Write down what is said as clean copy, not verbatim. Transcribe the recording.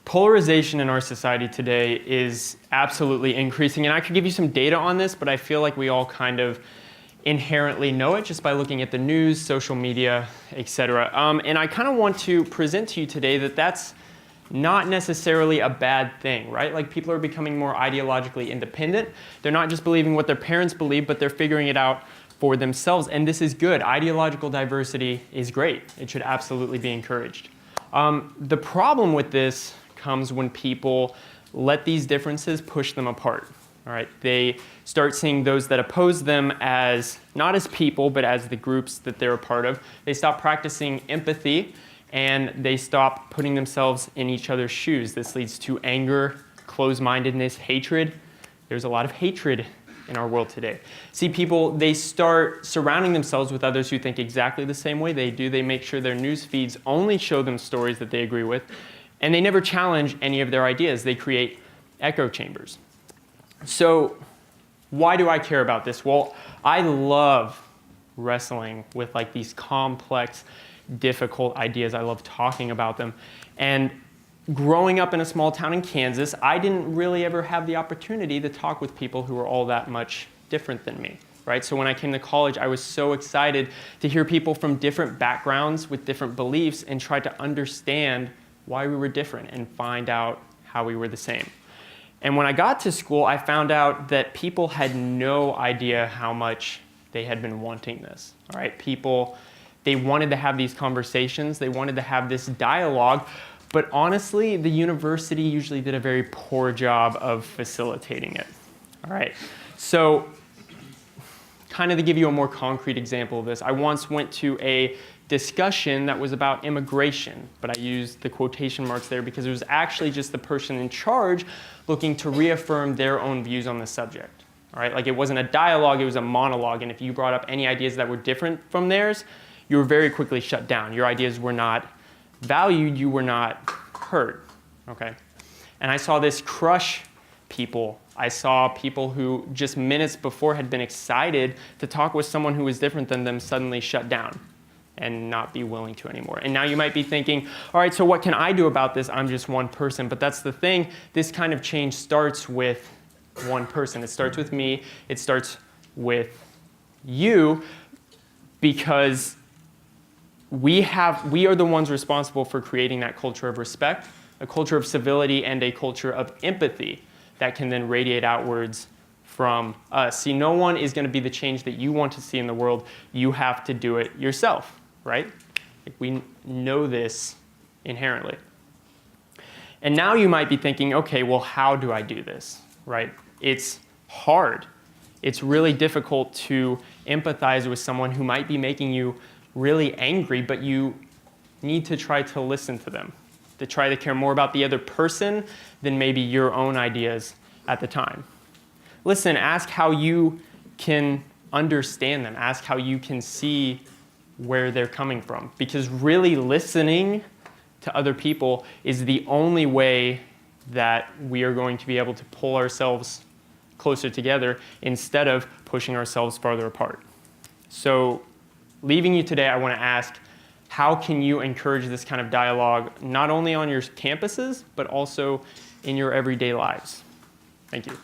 Polarization in our society today is absolutely increasing, and I could give you some data on this, but I feel like we all kind of inherently know it just by looking at the news, social media, etc. And I kind of want to present to you today that that's not necessarily a bad thing, right? Like, people are becoming more ideologically independent. They're not just believing what their parents believe, but they're figuring it out for themselves, and this is good. Ideological diversity is great. It should absolutely be encouraged. The problem with this comes when people let these differences push them apart. All right, they start seeing those that oppose them as not as people, but as the groups that they're a part of. They stop practicing empathy, and they stop putting themselves in each other's shoes. This leads to anger, closed-mindedness, hatred. There's a lot of hatred in our world today. See, people, they start surrounding themselves with others who think exactly the same way they do. They make sure their news feeds only show them stories that they agree with, and they never challenge any of their ideas. They create echo chambers. So why do I care about this? Well, I love wrestling with like these complex, difficult ideas. I love talking about them. And growing up in a small town in Kansas, I didn't really ever have the opportunity to talk with people who were all that much different than me, right? So when I came to college, I was so excited to hear people from different backgrounds with different beliefs and try to understand why we were different and find out how we were the same. And when I got to school, I found out that people had no idea how much they had been wanting this, all right? People, they wanted to have these conversations, they wanted to have this dialogue, but honestly, the university usually did a very poor job of facilitating it, all right? So, kind of to give you a more concrete example of this, I once went to a discussion that was about immigration, but I used the quotation marks there because it was actually just the person in charge looking to reaffirm their own views on the subject, all right? Like, it wasn't a dialogue, it was a monologue, and if you brought up any ideas that were different from theirs, you were very quickly shut down. Your ideas were not valued, you were not heard, okay? And I saw this crush people. I saw people who just minutes before had been excited to talk with someone who was different than them suddenly shut down and not be willing to anymore. And now you might be thinking, all right, so what can I do about this? I'm just one person. But that's the thing, this kind of change starts with one person. It starts with me, it starts with you, because we are the ones responsible for creating that culture of respect, a culture of civility, and a culture of empathy that can then radiate outwards from us. See, no one is going to be the change that you want to see in the world. You have to do it yourself, right? We know this inherently. And now you might be thinking, okay, well, how do I do this, right? It's hard. It's really difficult to empathize with someone who might be making you really angry, but you need to try to listen to them, to try to care more about the other person than maybe your own ideas at the time. Listen, ask how you can understand them. Ask how you can see where they're coming from. Because really listening to other people is the only way that we are going to be able to pull ourselves closer together instead of pushing ourselves farther apart. So, leaving you today, I want to ask, how can you encourage this kind of dialogue, not only on your campuses, but also in your everyday lives? Thank you.